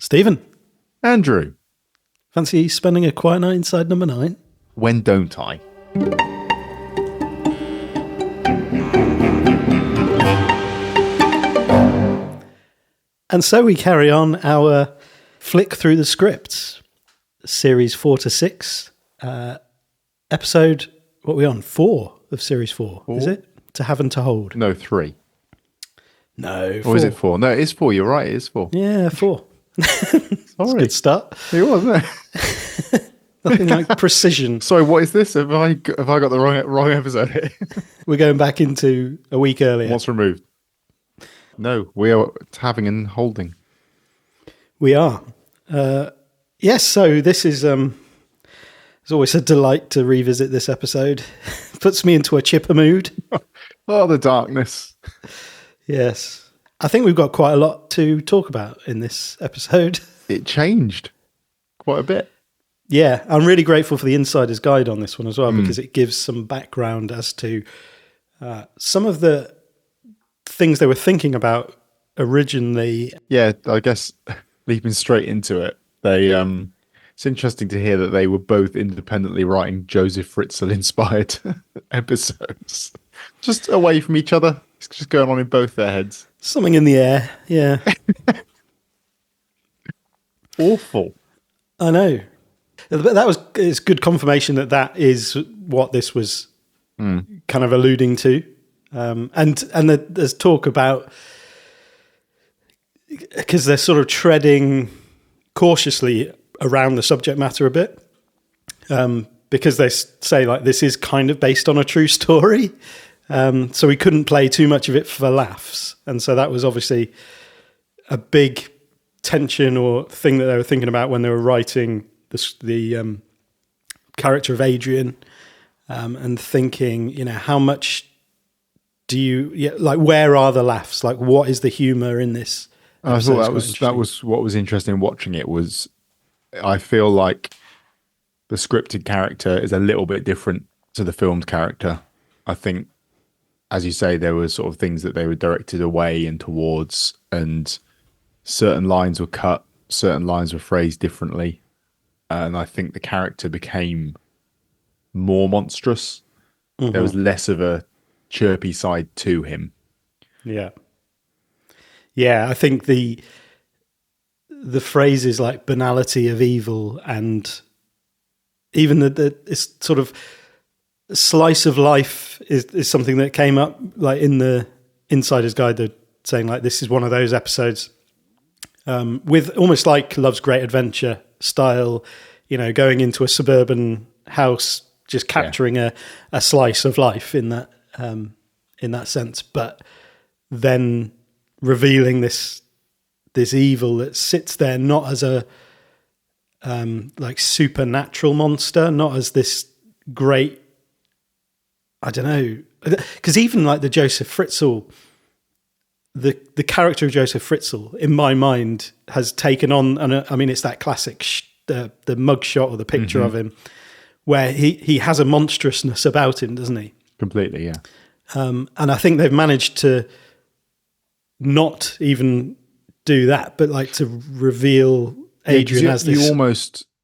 Stephen, Andrew, fancy spending a quiet night inside number 9? when don't I? And so we carry on our flick through the scripts, series 4 to 6, episode, what are we on? 4 of series 4, is it? To Have and to Hold. No, 3. No, 4. Or is it 4? No, it is 4. You're right, it is 4. Yeah, 4. That's a good start. It was, wasn't it? Nothing like precision. Sorry, what is this? Have I got the wrong episode here? We're going back into a week earlier. What's removed? No, we are having and holding. We are. Yes, so this is... it's always a delight to revisit this episode. Puts me into a chipper mood. Oh, the darkness. Yes. I think we've got quite a lot to talk about in this episode. It changed quite a bit. Yeah, I'm really grateful for the insider's guide on this one as well, because it gives some background as to some of the things they were thinking about originally. Yeah, I guess leaping straight into it, they it's interesting to hear that they were both independently writing Joseph Fritzl-inspired episodes. Just away from each other. It's just going on in both their heads. Something in the air, yeah. Awful. I know. But it's good confirmation that is what this was kind of alluding to. And there's talk about, because they're sort of treading cautiously around the subject matter a bit, because they say like this is kind of based on a true story, so we couldn't play too much of it for laughs, and so that was obviously a big tension or thing that they were thinking about when they were writing the character of Adrian, and thinking, how much do you like? Where are the laughs? Like, what is the humour in this? I thought that was what was interesting watching it. Was I feel like the scripted character is a little bit different to the filmed character. I think, as you say, there were sort of things that they were directed away and towards, and certain lines were cut, certain lines were phrased differently, and I think the character became more monstrous. Mm-hmm. There was less of a chirpy side to him. Yeah. Yeah, I think the phrases like banality of evil, and even it's sort of slice of life is something that came up like in the insider's guide. They're saying like this is one of those episodes with almost like Love's Great Adventure style, going into a suburban house, just capturing a slice of life in that sense, but then revealing this evil that sits there not as a like supernatural monster, not as this great, I don't know, because even like the Joseph Fritzl, the character of Joseph Fritzl in my mind has taken on, and I mean it's that classic the mugshot or the picture of him where he has a monstrousness about him, doesn't he? Completely, yeah. And I think they've managed to not even do that, but like to reveal Adrian as this.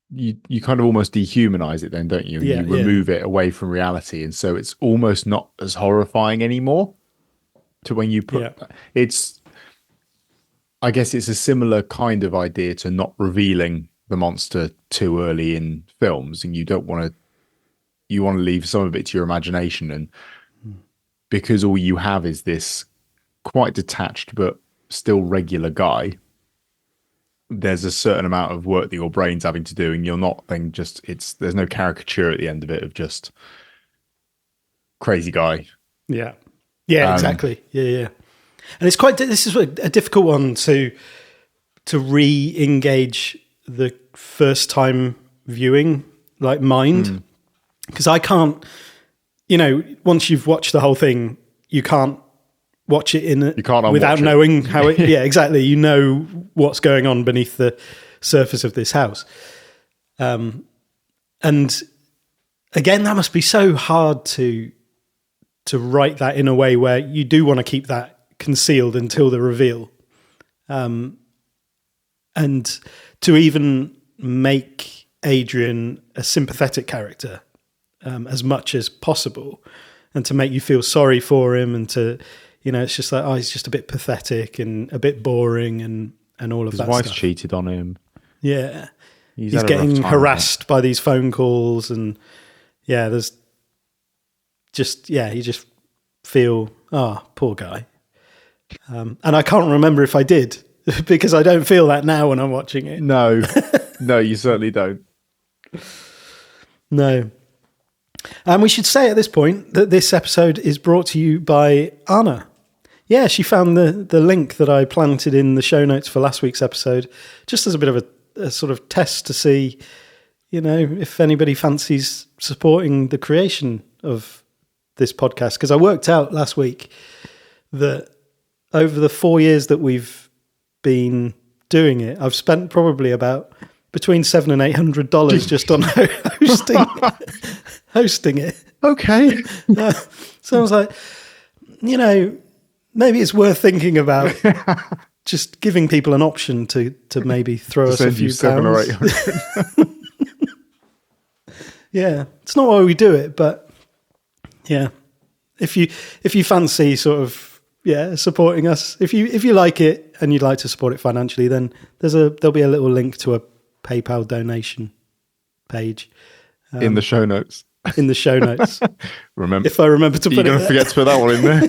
You kind of almost dehumanize it then, don't you? Yeah, you remove it away from reality, and so it's almost not as horrifying anymore. To when you put it's, I guess it's a similar kind of idea to not revealing the monster too early in films, and you want to leave some of it to your imagination, and because all you have is this quite detached but still regular guy, there's a certain amount of work that your brain's having to do, and you're not then there's no caricature at the end of it of just crazy guy. Yeah, exactly. Yeah. And it's this is a difficult one to re-engage the first time viewing like mind, because I can't, once you've watched the whole thing, you can't watch it without knowing how it. Yeah, exactly. You know what's going on beneath the surface of this house, and again, that must be so hard to write that in a way where you do want to keep that concealed until the reveal. and to even make Adrian a sympathetic character as much as possible, and to make you feel sorry for him, and to, it's just like, oh, he's just a bit pathetic and a bit boring and all of that stuff. His wife's cheated on him. Yeah. He's getting harassed by these phone calls, and there's just, you just feel, poor guy. And I can't remember if I did, because I don't feel that now when I'm watching it. No, you certainly don't. No. And we should say at this point that this episode is brought to you by Anna. Yeah, she found the link that I planted in the show notes for last week's episode, just as a bit of a sort of test to see, if anybody fancies supporting the creation of this podcast. Because I worked out last week that over the 4 years that we've been doing it, I've spent probably about between $700 and $800 just on hosting it. Okay. So I was like, maybe it's worth thinking about just giving people an option to maybe throw us a few £700 or $800. Yeah, it's not why we do it, but yeah, if you fancy sort of supporting us, if you like it and you'd like to support it financially, then there'll be a little link to a PayPal donation page in the show notes. In the show notes. Remember, if I remember to put it there. You're going to forget to put that one in there.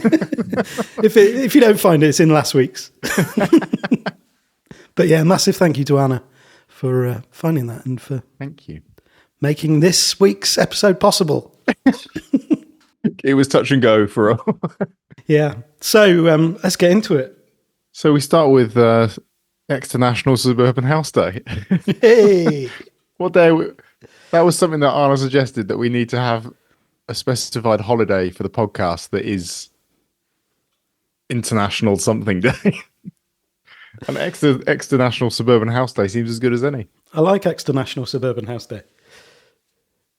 If you don't find it, it's in last week's. But yeah, massive thank you to Anna for finding that and for thank you making this week's episode possible. It was touch and go for a Yeah. So let's get into it. So we start with Exeter National Suburban House Day. Hey! What day? That was something that Anna suggested, that we need to have a specified holiday for the podcast that is International something day. And Exeter National Suburban House Day seems as good as any. I like Exeter National Suburban House Day.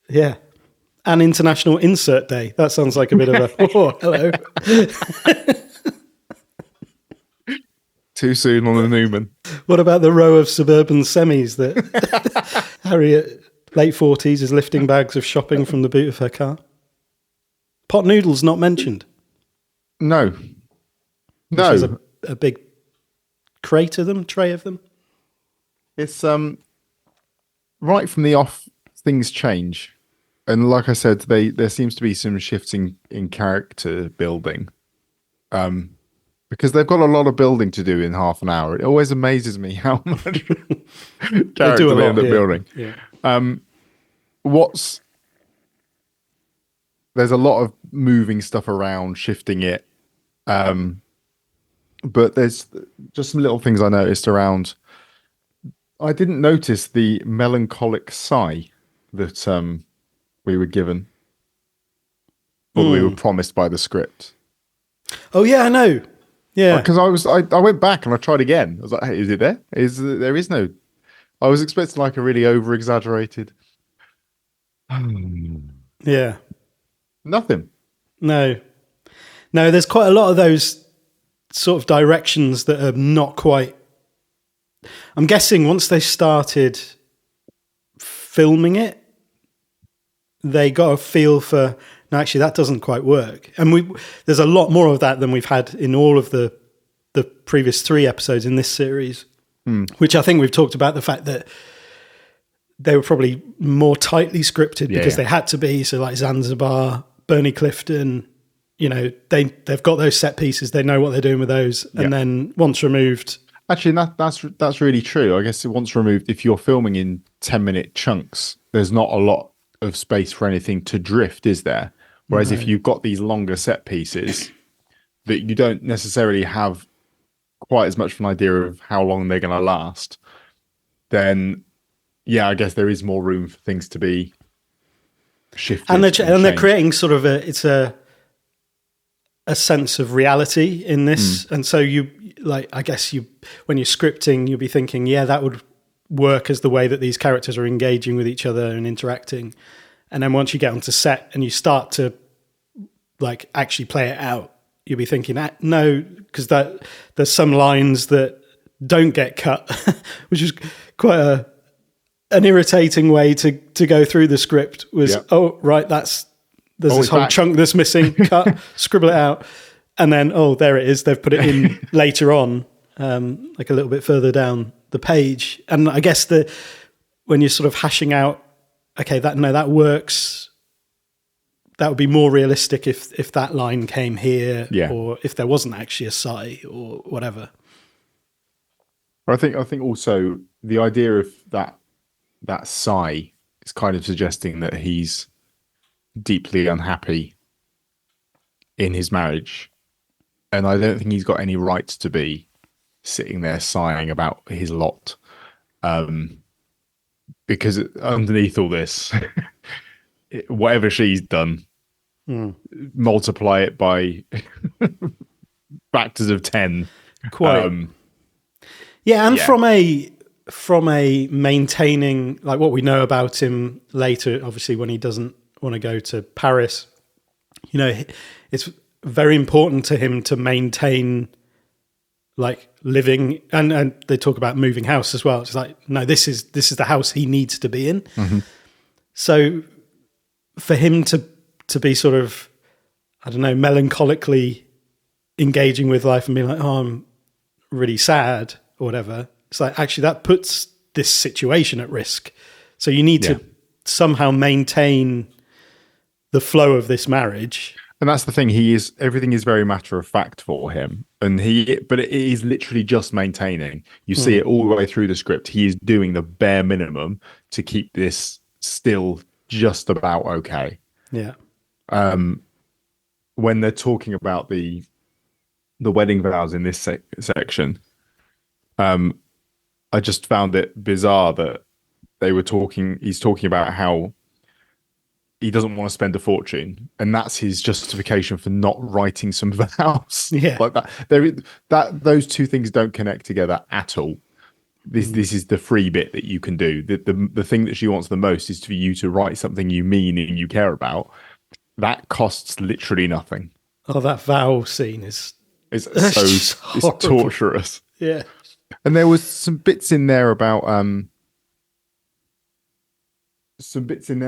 Yeah. And International Insert Day. That sounds like a bit of a, oh, hello. Too soon on the Newman. What about the row of suburban semis that Harriet, late 40s, is lifting bags of shopping from the boot of her car? Pot noodles not mentioned. No. There's a big tray of them. It's right from the off, things change. And like I said, there seems to be some shifting in character building. Because they've got a lot of building to do in half an hour. It always amazes me how much character they end up building. Yeah. There's a lot of moving stuff around, shifting it. But there's just some little things I noticed around. I didn't notice the melancholic sigh that we were given, or we were promised by the script. Oh yeah, I know. Yeah, because I went back and I tried again. I was like, hey, is it there? There is no. I was expecting like a really over exaggerated. Yeah. Nothing. No. There's quite a lot of those sort of directions that are not quite. I'm guessing once they started filming it, they got a feel for, no, actually that doesn't quite work. And there's a lot more of that than we've had in all of the previous 3 episodes in this series, which I think we've talked about the fact that they were probably more tightly scripted because they had to be. So like Zanzibar, Bernie Clifton, they've got those set pieces. They know what they're doing with those. And then once removed. Actually, that's really true. I guess once removed, if you're filming in 10-minute chunks, there's not a lot of space for anything to drift, is there? Whereas if you've got these longer set pieces that you don't necessarily have quite as much of an idea of how long they're going to last, then I guess there is more room for things to be shifted. And they're creating sort of a sense of reality in this. And so I guess when you're scripting, you'll be thinking, that would work as the way that these characters are engaging with each other and interacting. And then once you get onto set and you start to like actually play it out, you'll be thinking, no, because there's some lines that don't get cut, which is quite an irritating way to go through the script. Was oh right, there's this whole chunk that's missing. Cut, scribble it out, and then there it is. They've put it in later on, like a little bit further down the page. And I guess when you're sort of hashing out, okay, that works. That would be more realistic if that line came here, or if there wasn't actually a sigh or whatever. I think also the idea of that sigh is kind of suggesting that he's deeply unhappy in his marriage, and I don't think he's got any right to be sitting there sighing about his lot, because underneath all this, whatever she's done, multiply it by factors of 10. Quite. From a maintaining, like what we know about him later, obviously when he doesn't want to go to Paris, it's very important to him to maintain like living, and they talk about moving house as well. It's like, no, this is the house he needs to be in. Mm-hmm. So for him to be sort of, I don't know, melancholically engaging with life and being like, oh, I'm really sad or whatever. It's like, actually, that puts this situation at risk. So you need to somehow maintain the flow of this marriage. And that's the thing. Everything is very matter of fact for him. But it is literally just maintaining. You see it all the way through the script. He is doing the bare minimum to keep this still just about okay. Yeah. When they're talking about the wedding vows in this section, I just found it bizarre that he's talking about how he doesn't want to spend a fortune, and that's his justification for not writing some vows. Yeah. Like that those two things don't connect together at all. This is the free bit that you can do. The thing that she wants the most is for you to write something you mean and you care about. That costs literally nothing. Oh, that vow scene is it's torturous. Yeah. And there was some bits in there about that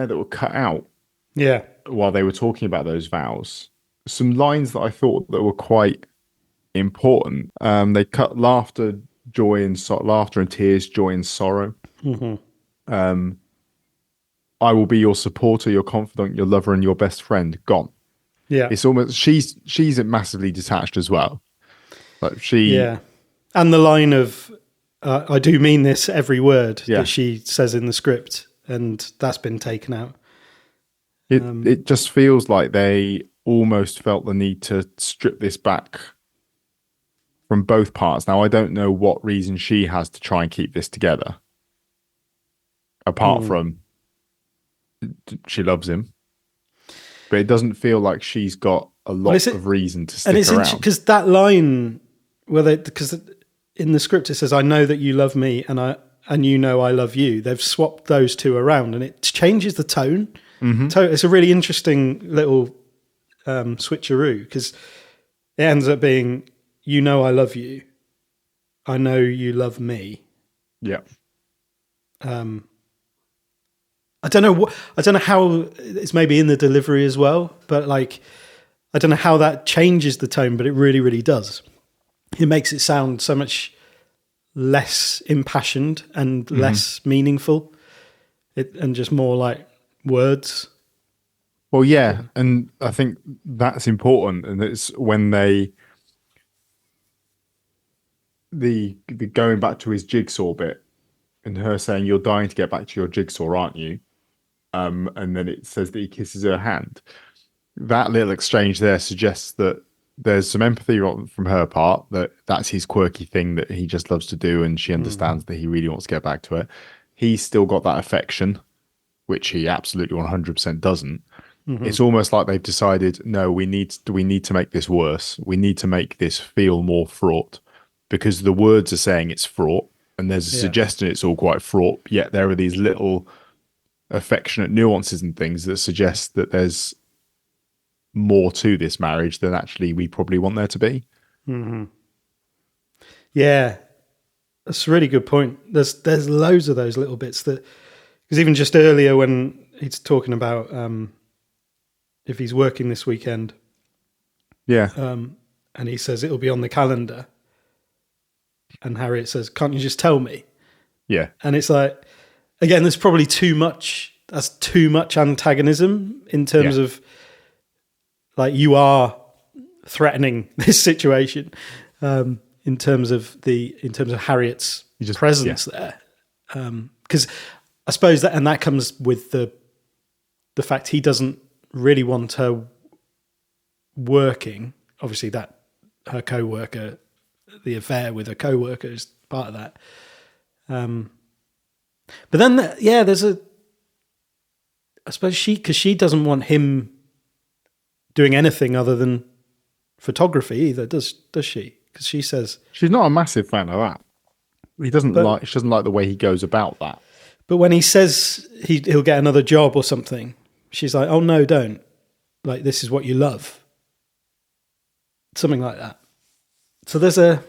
were cut out. Yeah. While they were talking about those vows, some lines that I thought that were quite important. They cut laughter and tears, joy and sorrow. Mm-hmm. I will be your supporter, your confidant, your lover, and your best friend. Gone. Yeah. It's almost she's massively detached as well. Like and the line of I do mean this every word that she says in the script, and that's been taken out. It just feels like they almost felt the need to strip this back from both parts. Now, I don't know what reason she has to try and keep this together, apart from she loves him. But it doesn't feel like she's got a lot of reason to stick around. Because that line, because in the script it says, "I know that you love me, and you know I love you." They've swapped those two around, and it changes the tone. Mm-hmm. It's a really interesting little switcheroo, because it ends up being, "You know I love you, I know you love me." Yeah. I don't know how it's maybe in the delivery as well, but like, I don't know how that changes the tone, but it really, really does. It makes it sound so much less impassioned and less meaningful, and just more like words. Well, yeah, and I think that's important, and it's when the going back to his jigsaw bit, and her saying, "You're dying to get back to your jigsaw, aren't you?" And then it says that he kisses her hand. That little exchange there suggests that there's some empathy from her part, that's his quirky thing that he just loves to do, and she understands that he really wants to get back to it. He's still got that affection, which he absolutely 100% doesn't. Mm-hmm. It's almost like they've decided, no, we need to make this worse. We need to make this feel more fraught, because the words are saying it's fraught, and there's a suggestion it's all quite fraught, yet there are these little affectionate nuances and things that suggest that there's more to this marriage than actually we probably want there to be. Mm-hmm. Yeah. That's a really good point. There's loads of those little bits that, because even just earlier when he's talking about if he's working this weekend, Yeah. and he says it'll be on the calendar, and Harriet says, "Can't you just tell me?" Yeah. And it's like, again, there's probably too much. That's too much antagonism in terms of like you are threatening this situation. In terms of Harriet's presence there, because I suppose that comes with the fact he doesn't really want her working. Obviously, that her co-worker, the affair with her co-worker is part of that. But then, there's I suppose because she doesn't want him doing anything other than photography either, does she? Because she says she's not a massive fan of that. She doesn't like the way he goes about that. But when he says he'll get another job or something, she's like, "Oh no, don't! Like this is what you love." Something like that. So there's a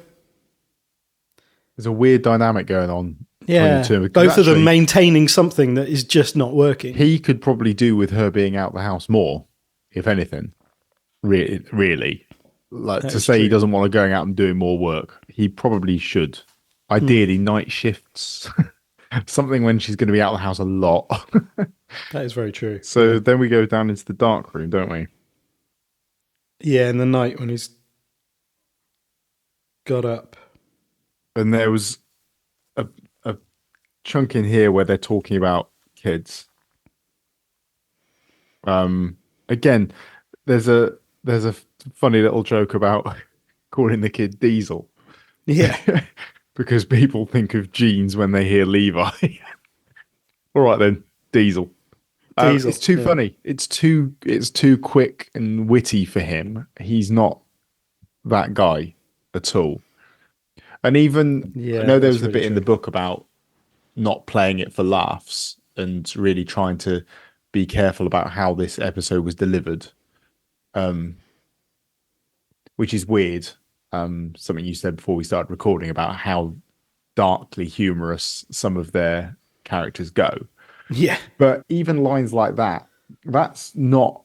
weird dynamic going on. Yeah, both of them maintaining something that is just not working. He could probably do with her being out the house more, if anything. Really. Like that to say true. He doesn't want her going out and doing more work. He probably should. Ideally, night shifts. Something when she's going to be out of the house a lot. That is very true. So then we go down into the dark room, don't we? Yeah, in the night when he's got up. And there was a chunk in here where they're talking about kids. Again, there's a funny little joke about calling the kid Diesel. Yeah. Because people think of jeans when they hear Levi. All right then, Diesel. It's too funny. It's too quick and witty for him. He's not that guy at all. And even I know there was a bit in the book about not playing it for laughs and really trying to be careful about how this episode was delivered. Which is weird. Something you said before we started recording about how darkly humorous some of their characters go. Yeah. But even lines like that, that's not,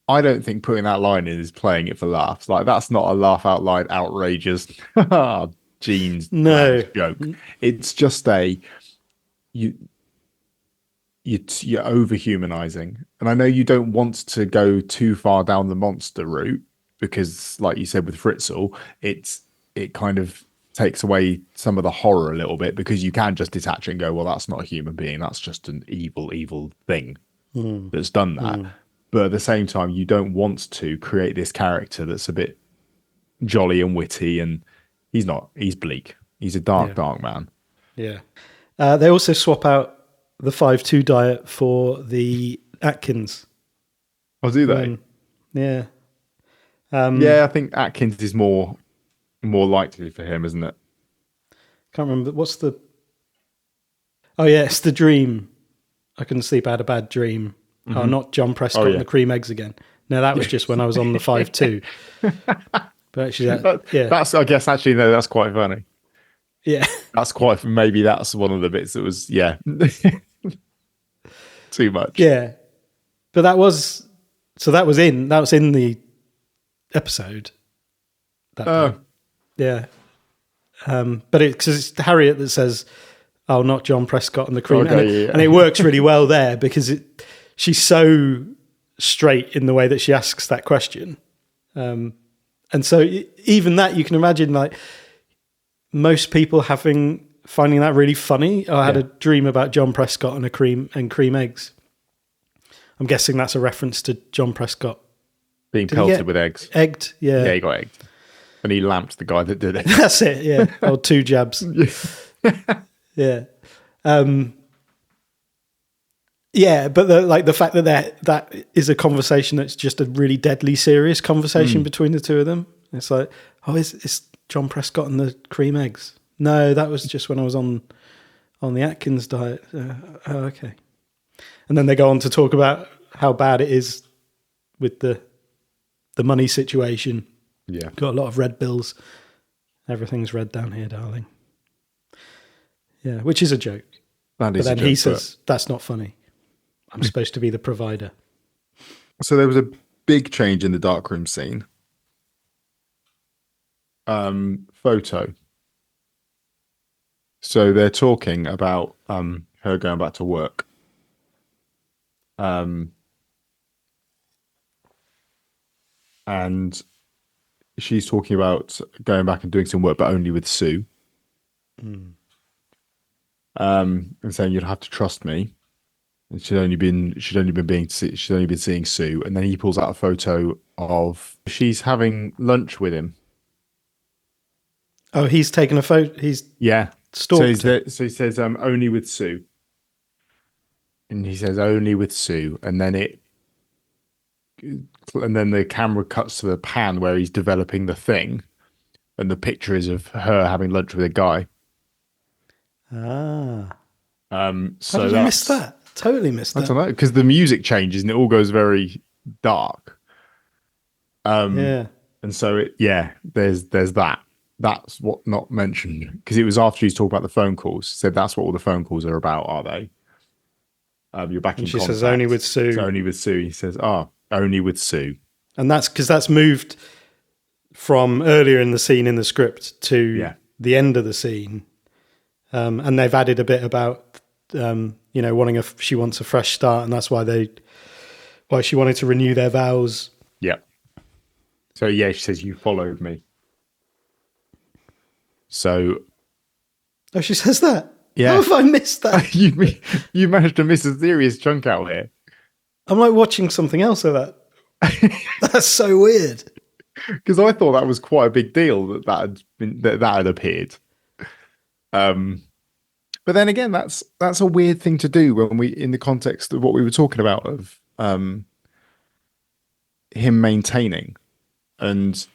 I don't think putting that line in is playing it for laughs. Like that's not a laugh out loud, outrageous jeans joke. It's just you're over-humanizing. And I know you don't want to go too far down the monster route because, like you said with Fritzl, it kind of takes away some of the horror a little bit because you can just detach it and go, well, that's not a human being. That's just an evil thing that's done that. But at the same time, you don't want to create this character that's a bit jolly and witty, and he's not. He's bleak. He's a dark man. Yeah. They also swap out the 5-2 diet for the Atkins. Oh, do they? Yeah. I think Atkins is more likely for him, isn't it? Can't remember. What's the... Oh, yeah, it's the dream. I couldn't sleep, I had a bad dream. Mm-hmm. Oh, not John Prescott and the cream eggs again. No, that was just when I was on the 5-2. But actually, that's, I guess, actually, no, that's quite funny. Yeah. Maybe that's one of the bits that was, too much. Yeah. But that was in the episode. Yeah. But because it's Harriet that says, "Oh, not John Prescott and the cream," and it works really well there because she's so straight in the way that she asks that question, and so even that you can imagine, like most people finding that really funny. I had a dream about John Prescott and cream eggs. I'm guessing that's a reference to John Prescott being pelted with eggs. Egged, yeah. Yeah, he got egged. And he lamped the guy that did it. That's it, yeah. Or 2 jabs. Yeah. But the fact that is a conversation that's just a really deadly serious conversation between the two of them. It's like, oh, it's John Prescott and the cream eggs. No, that was just when I was on the Atkins diet. Oh, okay. And then they go on to talk about how bad it is with the money situation. Yeah. Got a lot of red bills. Everything's red down here, darling. Yeah, which is a joke. That But is a then joke, he says, that's not funny. I'm supposed to be the provider. so there was a big change in the darkroom scene. Photo. So they're talking about her going back to work. And she's talking about going back and doing some work, but only with Sue. And saying you'd have to trust me. And she'd only been seeing Sue, and then he pulls out a photo of she's having lunch with him. Oh, he's taken a photo. He's stalked her. So he says only with Sue, and he says only with Sue, and then the camera cuts to the pan where he's developing the thing, and the picture is of her having lunch with a guy. Ah. So how did I miss that? Totally missed that. I don't know, because the music changes and it all goes very dark. Yeah. And so there's that. That's what not mentioned, because it was after he's talking about the phone calls. He said that's what all the phone calls are about, are they? You're back in she contact. says only with Sue. It's only with Sue. He says, only with Sue. And that's because that's moved from earlier in the scene in the script to the end of the scene. And they've added a bit about, she wants a fresh start, and that's why she wanted to renew their vows. Yeah. So she says, you followed me. So. Oh, she says that? Yeah. How have I missed that? you managed to miss a serious chunk out here. I'm like watching something else of that. That's so weird. Because I thought that was quite a big deal that had appeared. But then again, that's a weird thing to do when in the context of what we were talking about of him maintaining and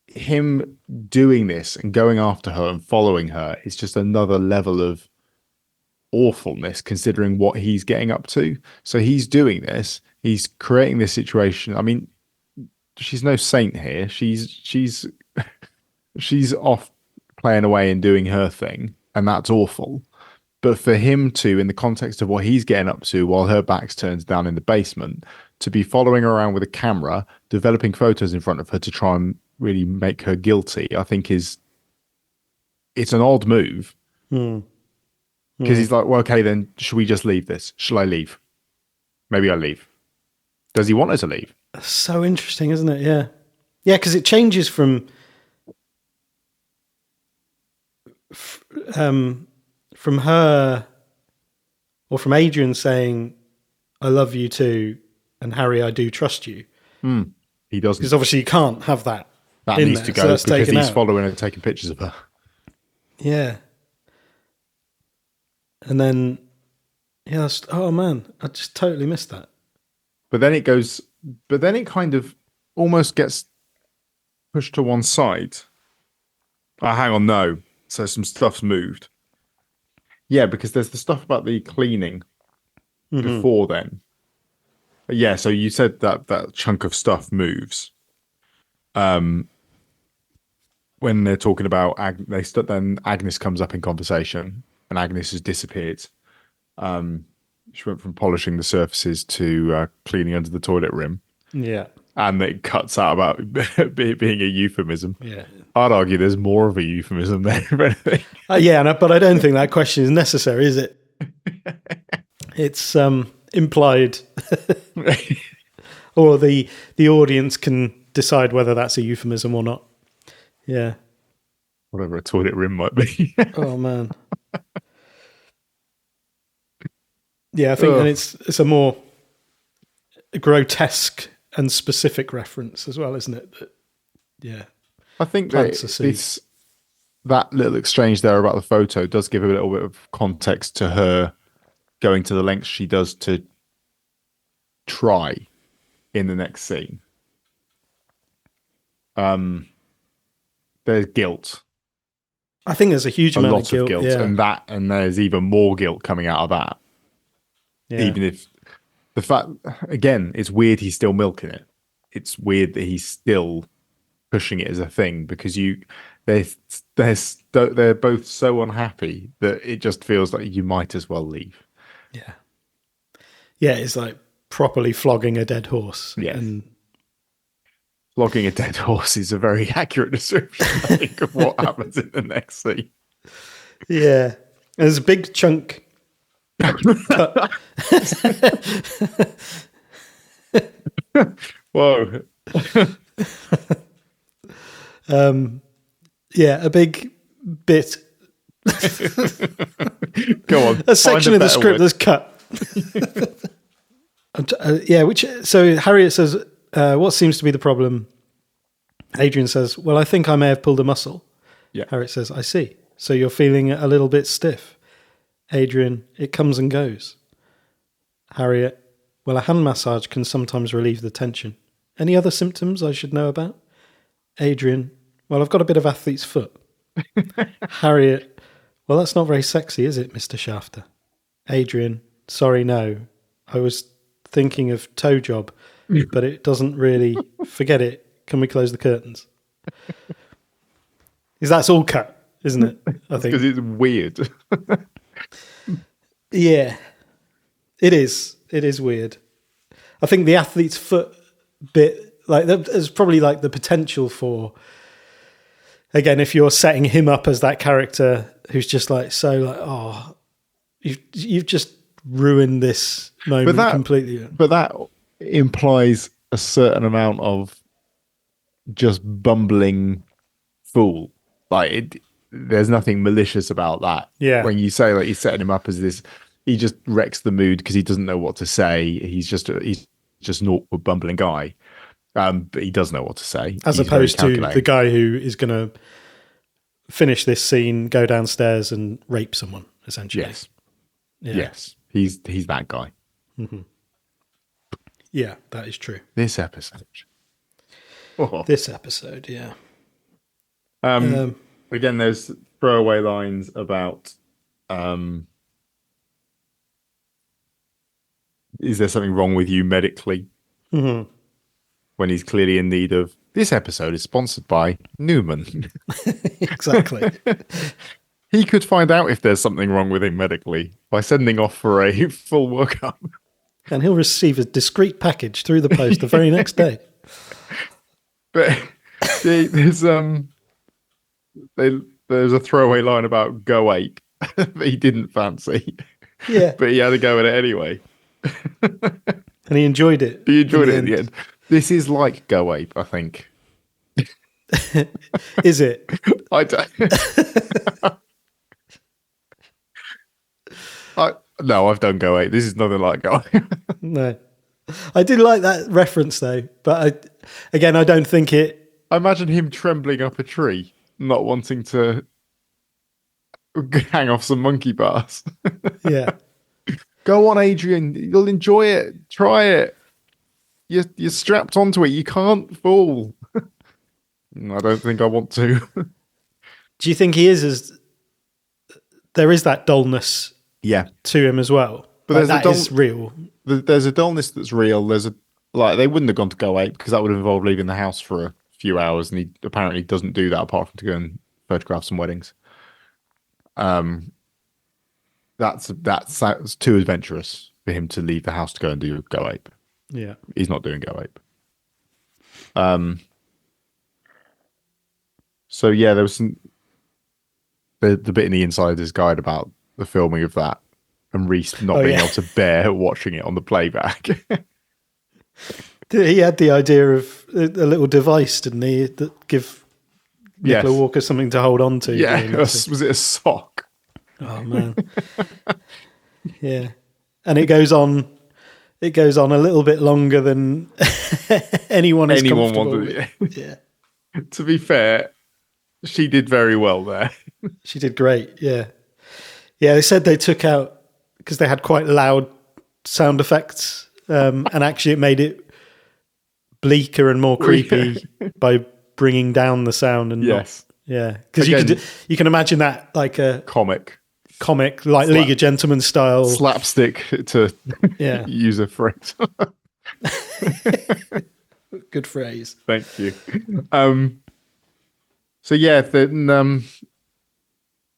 him doing this and going after her and following her is just another level of awfulness considering what he's getting up to. So he's doing this, he's creating this situation. I mean, she's no saint here. She's off playing away and doing her thing, and that's awful. But for him to, in the context of what he's getting up to while her back's turned down in the basement, to be following her around with a camera, developing photos in front of her to try and really make her guilty, I think it's an odd move. Because he's like, well, okay, then should we just leave this? Shall I leave? Maybe I'll leave. Does he want her to leave? That's so interesting, isn't it? Yeah. Yeah, because it changes from her or from Adrian saying, I love you too, and Harry, I do trust you. He doesn't. Because obviously you can't have that. That needs to go because he's following and taking pictures of her. Yeah. And then, oh man, I just totally missed that. But then it kind of almost gets pushed to one side. Oh, hang on, no. So some stuff's moved. Yeah, because there's the stuff about the cleaning before then. But yeah, so you said that chunk of stuff moves. When they're talking about then Agnes comes up in conversation, and Agnes has disappeared. She went from polishing the surfaces to cleaning under the toilet rim. Yeah. And it cuts out about being a euphemism. Yeah. I'd argue there's more of a euphemism there, if anything. But I don't think that question is necessary, is it? It's implied. Or the audience can decide whether that's a euphemism or not. Yeah. Whatever a toilet rim might be. Oh, man. Yeah, I think then it's a more grotesque and specific reference as well, isn't it? Yeah. I think that that little exchange there about the photo does give a little bit of context to her going to the lengths she does to try in the next scene. There's guilt. I think there's a huge amount of guilt. Yeah. And there's even more guilt coming out of that. Yeah. Even if the fact, again, it's weird he's still milking it. It's weird that he's still pushing it as a thing, because they're they're both so unhappy that it just feels like you might as well leave. Yeah. Yeah, it's like properly flogging a dead horse. Yes. And flogging a dead horse is a very accurate description, I think, of what happens in the next scene. Yeah. There's a big chunk. Whoa. Yeah, a big bit. Go on. A section of the script that's cut. So Harriet says, what seems to be the problem? Adrian says, well, I think I may have pulled a muscle. Yeah. Harriet says, I see. So you're feeling a little bit stiff. Adrian, it comes and goes. Harriet, well, a hand massage can sometimes relieve the tension. Any other symptoms I should know about? Adrian, well, I've got a bit of athlete's foot. Harriet, well, that's not very sexy, is it, Mr. Shafter? Adrian, sorry, no. I was thinking of toe job, but it doesn't really. Forget it. Can we close the curtains? Because that's all cut, isn't it? I think because it's weird. Yeah, it is. It is weird. I think the athlete's foot bit, like, there's probably like the potential for, again, if you're setting him up as that character who's just like, so like, oh, you've just ruined this moment completely. But that implies a certain amount of just bumbling fool. Like, there's nothing malicious about that. Yeah. When you say like he's setting him up as this, he just wrecks the mood because he doesn't know what to say. He's just an awkward bumbling guy. But he does know what to say. As opposed to the guy who is going to finish this scene, go downstairs and rape someone, essentially. Yes. Yeah. Yes. He's that guy. Mm-hmm. Yeah, that is true. This episode. Oh. This episode, yeah. Again, there's throwaway lines about is there something wrong with you medically? Mm-hmm. When he's clearly in need of. This episode is sponsored by Newman. Exactly. He could find out if there's something wrong with him medically by sending off for a full workup. And he'll receive a discreet package through the post the very next day. But there's a throwaway line about go ape that he didn't fancy. Yeah. But he had to go at it anyway. And he enjoyed it. He enjoyed it in the end. This is like Go Ape, I think. Is it? I don't. No, I've done Go Ape. This is nothing like Go Ape. No. I did like that reference, though. But I don't think it... I imagine him trembling up a tree, not wanting to hang off some monkey bars. Yeah. Go on, Adrian. You'll enjoy it. Try it. You're strapped onto it. You can't fall. I don't think I want to. Do you think he is as... There is that dullness to him as well. But that is real. There's a dullness that's real. There's a... Like, they wouldn't have gone to Go Ape because that would have involved leaving the house for a few hours, and he apparently doesn't do that apart from to go and photograph some weddings. That's too adventurous for him to leave the house to go and do Go Ape. Yeah. He's not doing Go Ape. So yeah, there was the bit in the Insider's Guide about the filming of that and Reese not being able to bear watching it on the playback. He had the idea of a little device, didn't he, that give Nicola Walker something to hold on to. Yeah, was it a sock? Oh man. Yeah. And it goes on a little bit longer than anyone wanted. Yeah. To be fair, she did very well there. She did great, yeah. Yeah, they said they took out, because they had quite loud sound effects, and actually it made it bleaker and more creepy by bringing down the sound. And because you can imagine that like a comic like League of Gentlemen style slapstick, to use a phrase. Good phrase. Thank you. So yeah, then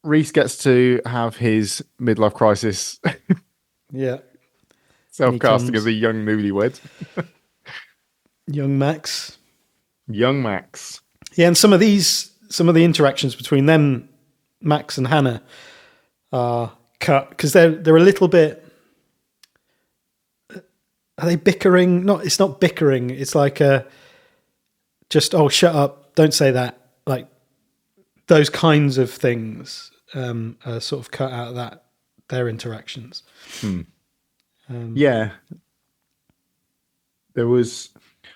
Reese gets to have his midlife crisis, Yeah. And he self-casting as comes, a young newlywed, young Max. young Max. Yeah, and some of the interactions between them, Max and Hannah, are cut because they're a little bit. Are they bickering? Not. It's not bickering. It's like just shut up, don't say that. Like those kinds of things are sort of cut out of their interactions. Yeah, there was.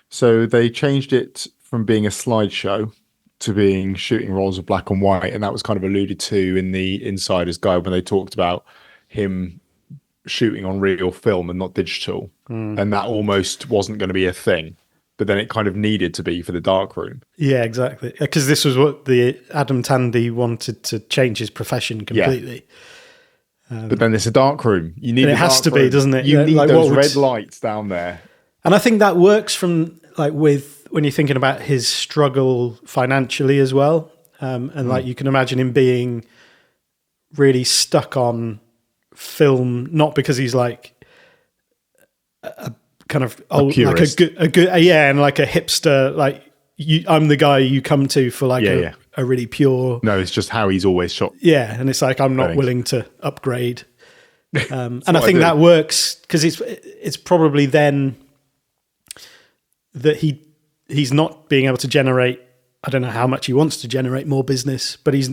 So they changed it from being a slideshow to being shooting rolls of black and white, and that was kind of alluded to in the Insider's Guide when they talked about him shooting on real film and not digital, and that almost wasn't going to be a thing, but then it kind of needed to be for the darkroom. Yeah, exactly. Because this was what the Adam Tandy wanted to change his profession completely. But then it's a darkroom. You need. And it has to be, doesn't it? You Yeah, need like those red lights down there. And I think that works from with when you're thinking about his struggle financially as well, and like you can imagine him being really stuck on film, not because he's like a kind of old, like a good, and like a hipster, like I'm the guy you come to for like a really pure. No, it's just how he's always shot. Yeah, and it's like I'm not willing to upgrade, and I think that works because it's probably then that he's not being able to generate. I don't know how much he wants to generate more business, but he's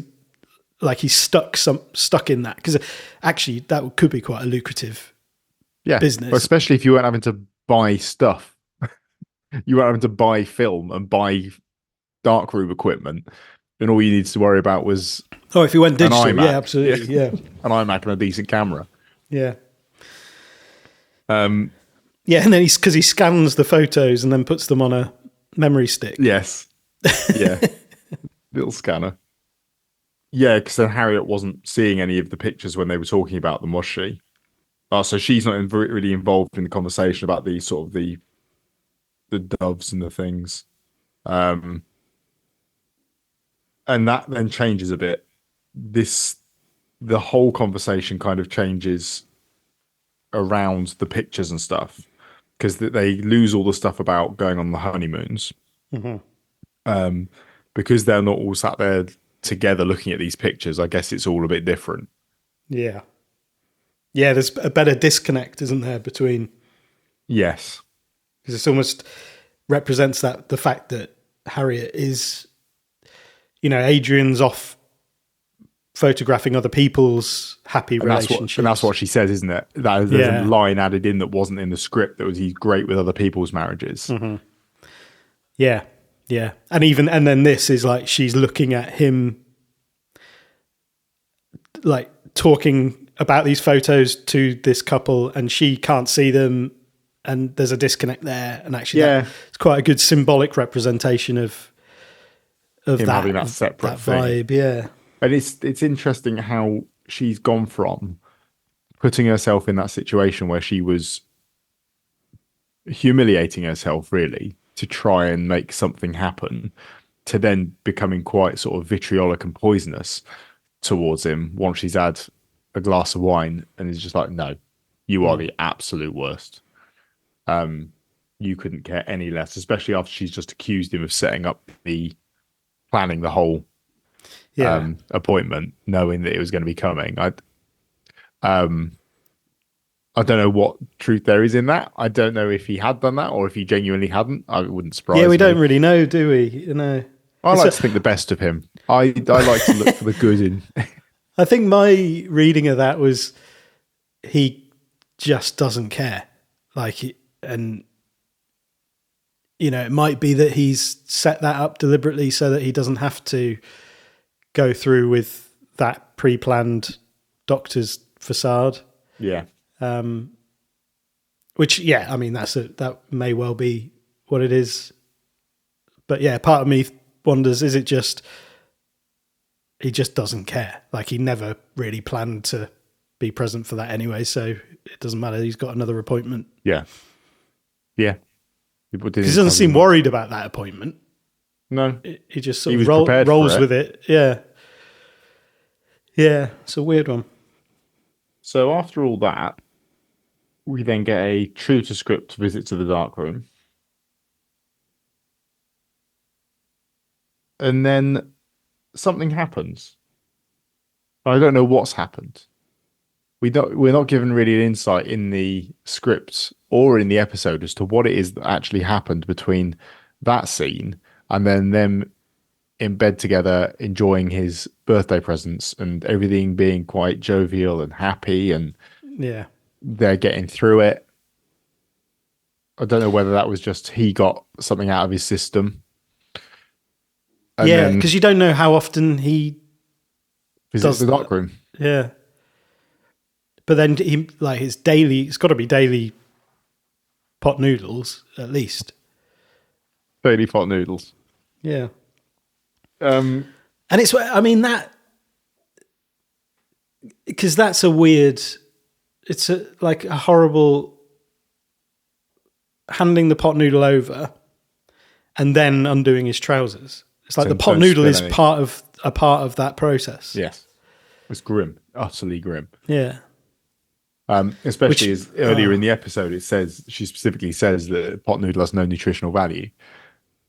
stuck in that because actually that could be quite a lucrative business, especially if you weren't having to buy stuff. You weren't having to buy film and buy darkroom equipment, and all you needed to worry about was if you went digital, yeah, absolutely, yeah, an iMac and a decent camera, yeah. Yeah, and then he scans the photos and then puts them on a memory stick. Yes, yeah, little scanner. Yeah, because then Harriet wasn't seeing any of the pictures when they were talking about them, was she? So she's not really involved in the conversation about the sort of the doves and the things, and that then changes a bit. The whole conversation kind of changes around the pictures and stuff because they lose all the stuff about going on the honeymoons, because they're not all sat there together looking at these pictures. I guess it's all a bit different. Yeah, there's a better disconnect, isn't there, between? Yes, because it almost represents the fact that Harriet is, Adrian's off photographing other people's happy relationships. And that's what she says, isn't it? There's a line added in that wasn't in the script that was he's great with other people's marriages. Mm-hmm. Yeah. And then this is like she's looking at him like talking about these photos to this couple and she can't see them and there's a disconnect there. And actually it's quite a good symbolic representation of him having that separate vibe. Yeah. And it's interesting how she's gone from putting herself in that situation where she was humiliating herself, really, to try and make something happen, to then becoming quite sort of vitriolic and poisonous towards him once she's had a glass of wine and is just like, no, you are the absolute worst. You couldn't care any less, especially after she's just accused him of planning the whole appointment, knowing that it was going to be coming. I don't know what truth there is in that. I don't know if he had done that or if he genuinely hadn't. I wouldn't surprise me. Yeah, we don't really know, do we? I like to think the best of him. I like to look for the good in. I think my reading of that was he just doesn't care. It might be that he's set that up deliberately so that he doesn't have to go through with that pre-planned doctor's facade. Yeah. Which, that may well be what it is. But yeah, part of me wonders, is it just, he just doesn't care? Like he never really planned to be present for that anyway. So it doesn't matter. He's got another appointment. Yeah. Yeah. He doesn't seem worried about that appointment. No, He just he sort of was prepared for rolls it. with it. Yeah. Yeah, it's a weird one. So after all that, we then get a true to script visit to the dark room. And then something happens. I don't know what's happened. We're not given really an insight in the script or in the episode as to what it is that actually happened between that scene and then them in bed together enjoying his birthday presents and everything being quite jovial and happy and Yeah. they're getting through it. I don't know whether that was just he got something out of his system and Yeah, then because you don't know how often he visits does the dark that. room. Yeah. But then he like his daily, it's got to be daily pot noodles at least. Daily pot noodles. Yeah. Um, And it's, I mean, that, because that's a weird, it's like a horrible handing the pot noodle over and then undoing his trousers. It's like the pot don't noodle spill is any. part of that process. Yes. It's grim, utterly grim. Yeah. Especially Which, as earlier in the episode, it says she specifically says that pot noodle has no nutritional value.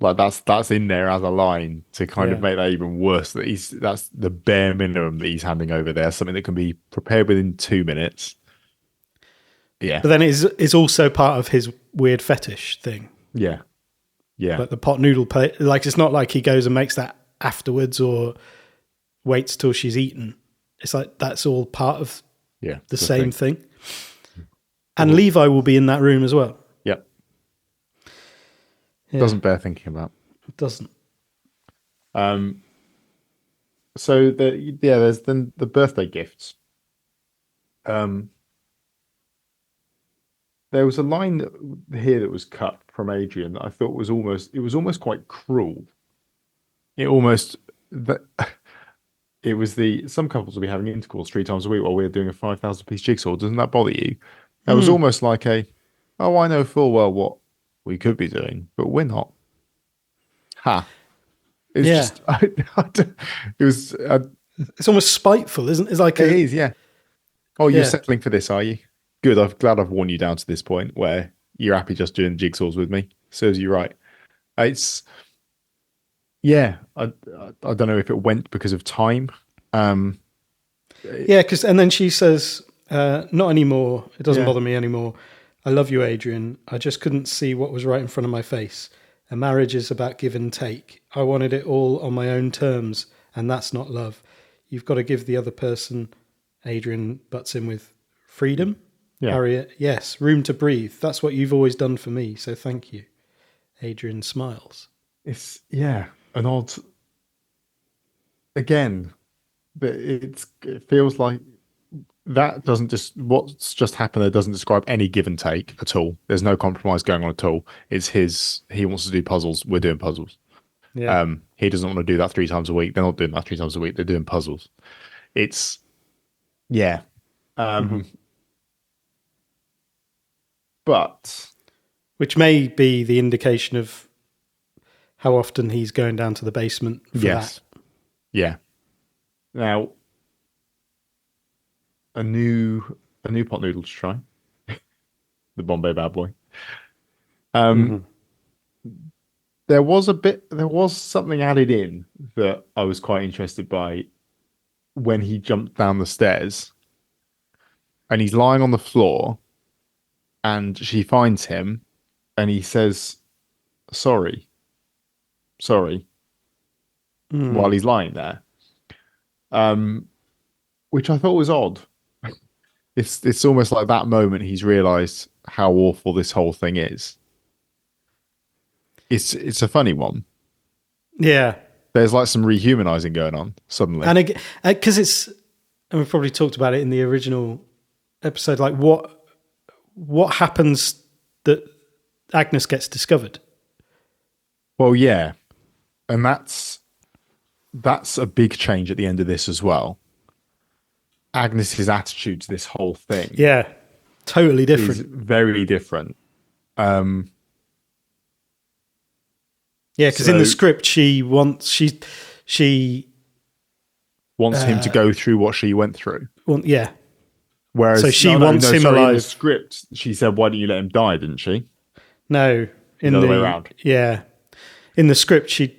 Like that's in there as a line to kind of yeah. make that even worse. That's the bare minimum that he's handing over there. Something that can be prepared within 2 minutes. Yeah, But then it's also part of his weird fetish thing. yeah, yeah, Like the pot noodle plate. Like it's not like he goes and makes that afterwards or waits till she's eaten. It's like that's all part of yeah. the same thing. And Levi will be in that room as well. Yep. Yeah. Doesn't bear thinking about. It doesn't. So there's then the birthday gifts. There was a line here that was cut from Adrian that I thought was almost quite cruel. It almost that it was some couples will be having intercourse 3 times a week while we're doing a 5,000 piece jigsaw. Doesn't that bother you? That was almost like oh, I know full well what we could be doing, but we're not. Ha. It's Yeah. just, it was, It's almost spiteful, isn't it? It's like it is, yeah. Oh, you're Yeah. settling for this, are you? Good. I'm glad I've worn you down to this point where you're happy just doing jigsaws with me. Serves you right. It's, yeah. I don't know if it went because of time. Yeah, and then she says, not anymore. It doesn't Yeah. bother me anymore. I love you, Adrian. I just couldn't see what was right in front of my face. A marriage is about give and take. I wanted it all on my own terms, and that's not love. You've got to give the other person, Adrian butts in with, freedom. Yeah. Harriet, yes, room to breathe. That's what you've always done for me, so thank you. Adrian smiles. It's, yeah, an odd, again, but it feels like that doesn't just, what's just happened there doesn't describe any give and take at all. There's no compromise going on at all. It's he wants to do puzzles. We're doing puzzles. Yeah. He doesn't want to do that 3 times a week. They're not doing that 3 times a week. They're doing puzzles. It's, yeah. But Which may be the indication of how often he's going down to the basement for yes. that. Yeah. Now, a new pot noodle to try. The Bombay Bad Boy. There was something added in that I was quite interested by when he jumped down the stairs and he's lying on the floor and she finds him and he says, sorry, while he's lying there. Which I thought was odd. It's almost like that moment he's realized how awful this whole thing is. It's a funny one. Yeah. There's like some rehumanizing going on suddenly. And because and we've probably talked about it in the original episode, like what happens that Agnes gets discovered? Well, yeah. And that's a big change at the end of this as well. Agnes's attitude to this whole thing. Yeah. Totally different. Is very different. Yeah, because in the script she wants him to go through what she went through. yeah. Whereas So she wants him alive. In the script, she said, "Why don't you let him die?" Didn't she? No, the other way around. Yeah, in the script, she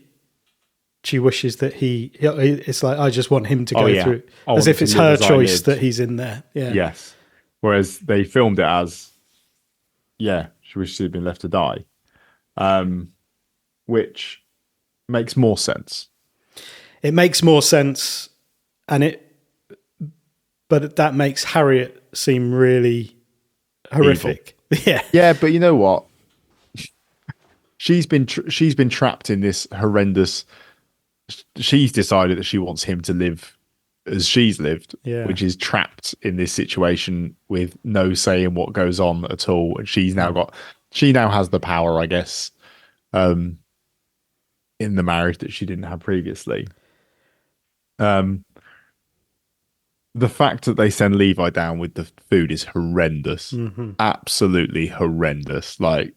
wishes that it's like, I just want him to go through, as if it's her choice that he's in there. Yeah. Yes. Whereas they filmed it as, she wishes he'd been left to die, which makes more sense. It makes more sense, but that makes Harriet seem really horrific. Yeah. Yeah, but you know what? She's been trapped in this horrendous. She's decided that she wants him to live as she's lived, which is trapped in this situation with no say in what goes on at all. And she now has the power, I guess, in the marriage that she didn't have previously. The fact that they send Levi down with the food is horrendous. Mm-hmm. Absolutely horrendous. Like,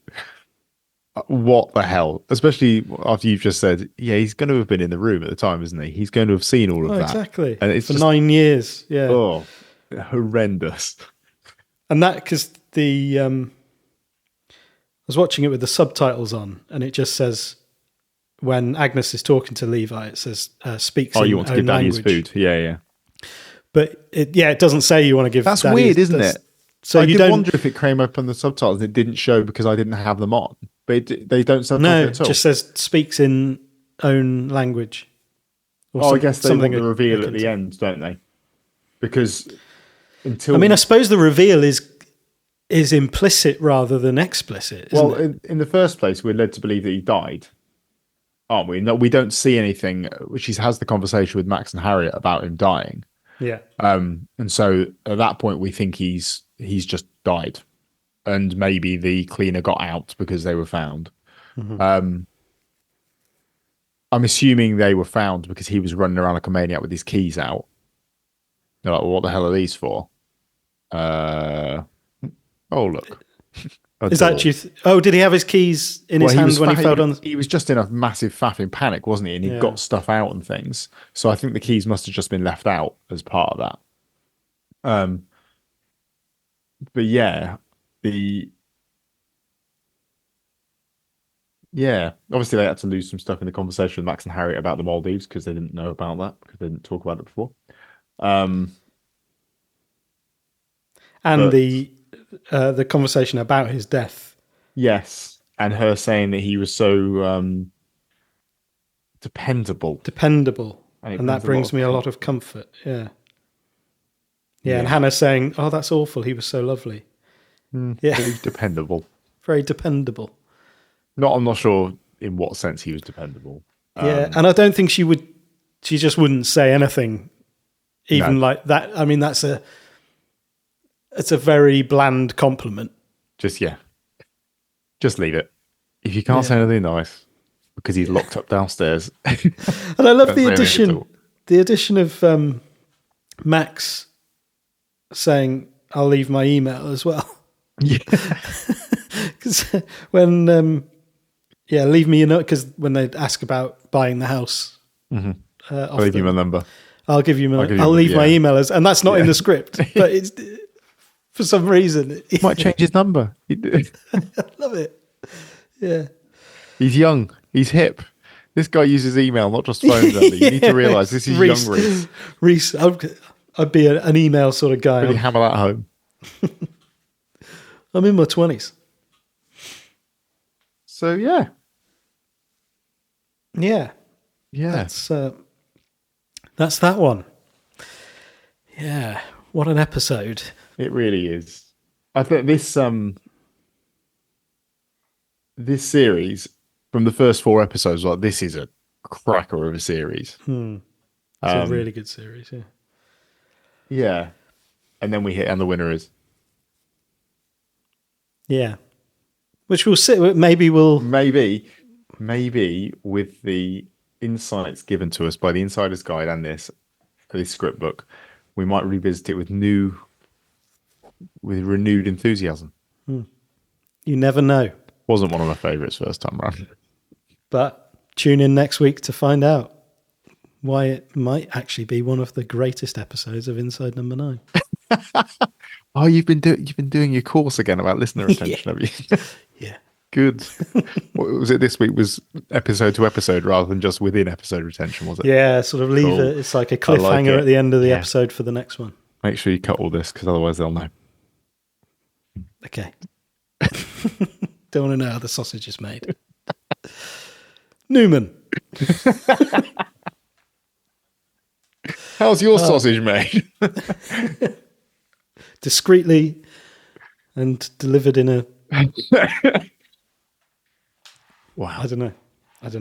what the hell? Especially after you've just said, he's going to have been in the room at the time, isn't he? He's going to have seen all of that. Exactly. And it's for 9 years. Yeah. Oh, horrendous. And that, because I was watching it with the subtitles on, and it just says, when Agnes is talking to Levi, it says, speaks in you want to give Daddy his food. Yeah. But it doesn't say you want to give. That's weird, isn't it? So I did wonder if it came up on the subtitles. It didn't show because I didn't have them on. But they don't subtitle it at all. It just says speaks in own language. I guess they want the reveal at the end, don't they? Because I suppose the reveal is implicit rather than explicit. Isn't it? In the first place, we're led to believe that he died, aren't we? No, we don't see anything. She has the conversation with Max and Harriet about him dying. Yeah. And so at that point, we think he's just died, and maybe the cleaner got out because they were found. Mm-hmm. I'm assuming they were found because he was running around like a maniac with his keys out. They're like, well, what the hell are these for? Oh, look. Is that did he have his keys in his hand when he fell down? He was just in a massive faffing panic, wasn't he? And he got stuff out and things. So I think the keys must have just been left out as part of that. But obviously they had to lose some stuff in the conversation with Max and Harriet about the Maldives because they didn't know about that, because they didn't talk about it before. The conversation about his death. Yes, and her saying that he was so dependable. And that brings me a lot of comfort. Yeah. Yeah, and Hannah saying, "Oh, that's awful. He was so lovely." Very dependable. Very dependable. I'm not sure in what sense he was dependable. And I don't think she just wouldn't say anything even like that. I mean, it's a very bland compliment. Just leave it. If you can't say anything nice, because he's locked up downstairs. And I love the addition of Max saying, "I'll leave my email as well." Yeah. Because when leave me a note, because when they ask about buying the house, I'll leave you my number. I'll leave my email and that's not in the script, but it's for some reason might change his number. I love it. Yeah, he's young, he's hip. This guy uses email, not just phones. Andy. You need to realise this is young Reese. Reese, I'd be an email sort of guy. Really hammer that home. I'm in my 20s. So yeah. That's that one. Yeah, what an episode! It really is. I think this series, from the first 4 episodes, this is a cracker of a series. It's a really good series. Yeah. Yeah, and then we hit, and the winner is. Yeah, which we'll see. Maybe with the insights given to us by the Insider's Guide and this script book, we might revisit it with renewed enthusiasm. You never know. Wasn't one of my favourites first time round, but tune in next week to find out why it might actually be one of the greatest episodes of Inside Number 9. Oh, you've been doing your course again about listener retention, have you? Yeah. Good. What was it this week? Was episode to episode rather than just within episode retention, was it? Yeah, sort of leave Cool. it. It's like a cliffhanger at the end of the episode for the next one. Make sure you cut all this because otherwise they'll know. Okay. Don't want to know how the sausage is made. Newman. How's your sausage made? Discreetly and delivered in a... Wow. I don't know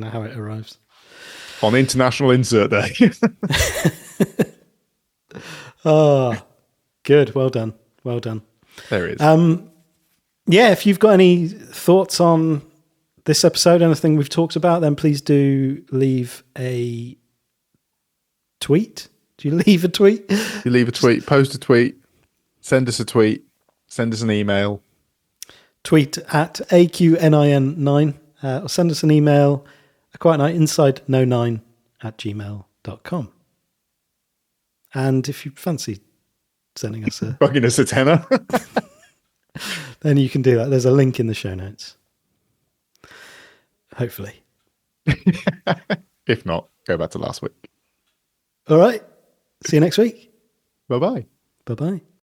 how it arrives. On International Insert Day. Oh, good. Well done. Well done. There it is. Yeah, if you've got any thoughts on this episode, anything we've talked about, then please do leave a tweet. Do you leave a tweet? You leave a tweet, post a tweet, send us a tweet, send us an email. Tweet at AQNIN9 or send us an email, aquietnightinsideno9@gmail.com. And if you fancy sending us a... Bugging us a tenner. then you can do that. There's a link in the show notes. Hopefully. If not, go back to last week. All right. See you next week. Bye-bye. Bye-bye.